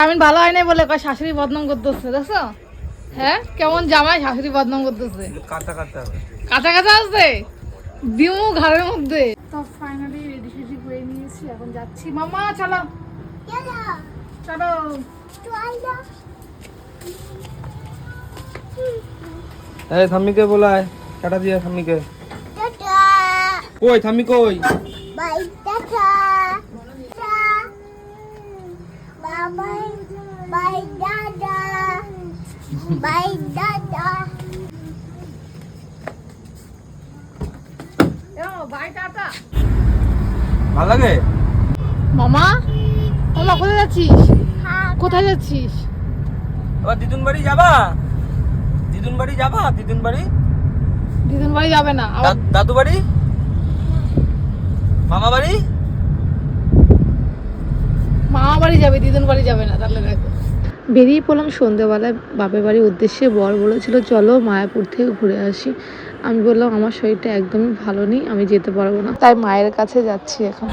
আমি ভালো হয় নাই বলে কয় শাশুড়ি বদনাম করতেছে, দেখছো? হ্যাঁ, কেমন জামাই শাশুড়ি বদনাম করতেছে। কাঁচা কাঁচা কাঁচা কাঁচা আছে দিমু ঘরের মধ্যে। তো ফাইনালি রেডি ফেডি হয়ে নিয়েছি, এখন যাচ্ছি। মামা চলো চলো। এই থাম্মিকে বলায় টাটা দিয়া থাম্মিকে। কই থাম্মি কই? বাই টাটা বাই বাই দাদা বাই দাদা। Bye tata. ভালো লাগে? মামা মামা কোথায় যাচ্ছিস? কোথায় যাচ্ছিস? আবার দিদুন বাড়ি যাবা? দিদুন বাড়ি যাবা? দিদুন বাড়ি? দিদুন বাড়ি যাবে না, দাদু বাড়ি? মামা বাড়ি? মামা বাড়ি যাবে, দিদুন বাড়ি যাবে না। তাহলে দেখো বেরিয়ে পড়লাম সন্ধ্যেবেলায় বাপের বাড়ির উদ্দেশ্যে। বর বলেছিল চলো মায়াপুর থেকে ঘুরে আসি। আমি বললাম আমার শরীরটা একদমই ভালো নেই, আমি যেতে পারবো না, তাই মায়ের কাছে যাচ্ছি এখন।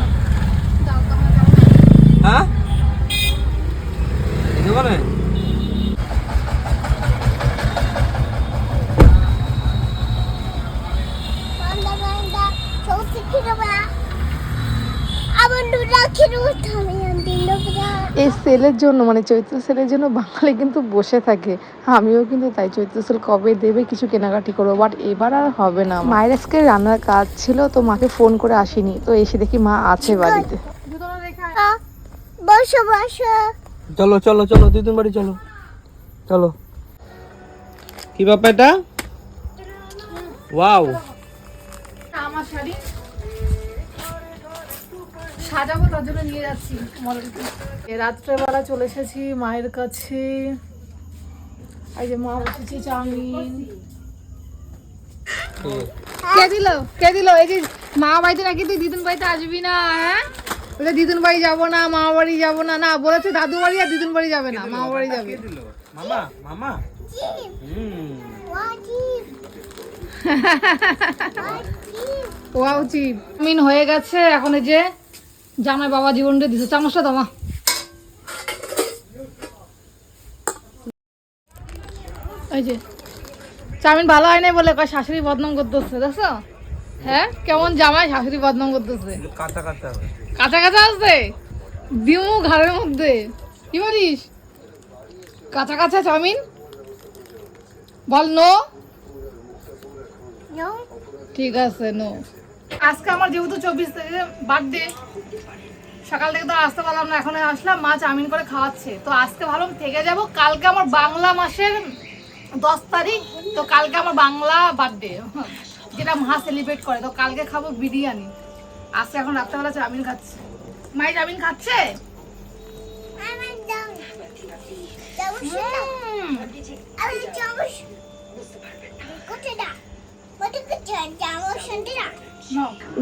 হ্যাঁ দোকানে এই সেলের জন্য, মানে চৈত্র সেলের জন্য বাঙালি কিন্তু বসে থাকে। আমিও কিন্তু তাই, চৈত্র সেল কবে দেবে কিছু কেনাকাটি করবো, বাট এবার আর হবে না। মায়ের আজকে রান্নার কাজ ছিল, তো মাকে ফোন করে আসিনি, তো এসে দেখি মা আছে বাড়িতে। বসো বসো। চলো চলো চলো দিদুন বাড়ি চলো চলো। কি ব্যাপার এটা? ওয়াও, আমার শাড়ি সাজাবো, তার জন্য নিয়ে যাচ্ছি মডেলকে। রাত্রেবেলা চলে এসেছি মায়ের কাছে। এই যে মা বসেছে চাউমিন। কে দিল? এই যে মা বাড়িতে নাকি তুই দিদুন বাড়িতে আসবি না? হ্যাঁ বলে দিদুন বাড়ি যাবো না, মা বাড়ি যাবো না। না বলেছে দাদু বাড়ি আর দিদুন বাড়ি যাবে না, মা বাড়ি যাবে। মামা মামা ওয়াও চিপ চাউমিন হয়ে গেছে। এখন এই যে জামাই বাবা জীবনটা দিছে। চামচটা দাও মা। এই যে চাউমিন ভালো হয় নাই বলে কয় শাশুড়ি বদনাম করতেছে, দেখছো? হ্যাঁ, কেমন জামাই শাশুড়ি বদনাম করতেছে। কাঁচা কাঁচা কাঁচা কাঁচা আছে দিমু ঘরের মধ্যে। কি বলিস? কাঁচা কাঁচা চাউমিন বল। নো, ঠিক আছে নো। আজকে আমার যেহেতু 24 তারিখে বার্থডে, সকাল থেকে তো আসতে পারলাম না, এখন আসলাম। মা চাউমিন করে খাওয়াচ্ছে, তো আজকে ভাবলাম থেকে যাব। কালকে আমার বাংলা মাসের 10 তারিখ, তো কালকে আমার বাংলা বার্থডে, যেটা মা সেলিব্রেট করে, তো কালকে খাবো বিরিয়ানি। আজকে এখন রাত্রেবেলা চাউমিন খাচ্ছে। মাই চাউমিন খাচ্ছে।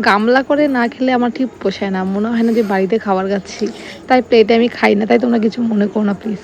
গামলা করে না খেলে আমার ঠিক পোষায় না, মনে হয় না যে বাড়িতে খাবার খাচ্ছি, তাই প্লেটে আমি খাই না। তাই তোমরা কিছু মনে করো না প্লিজ।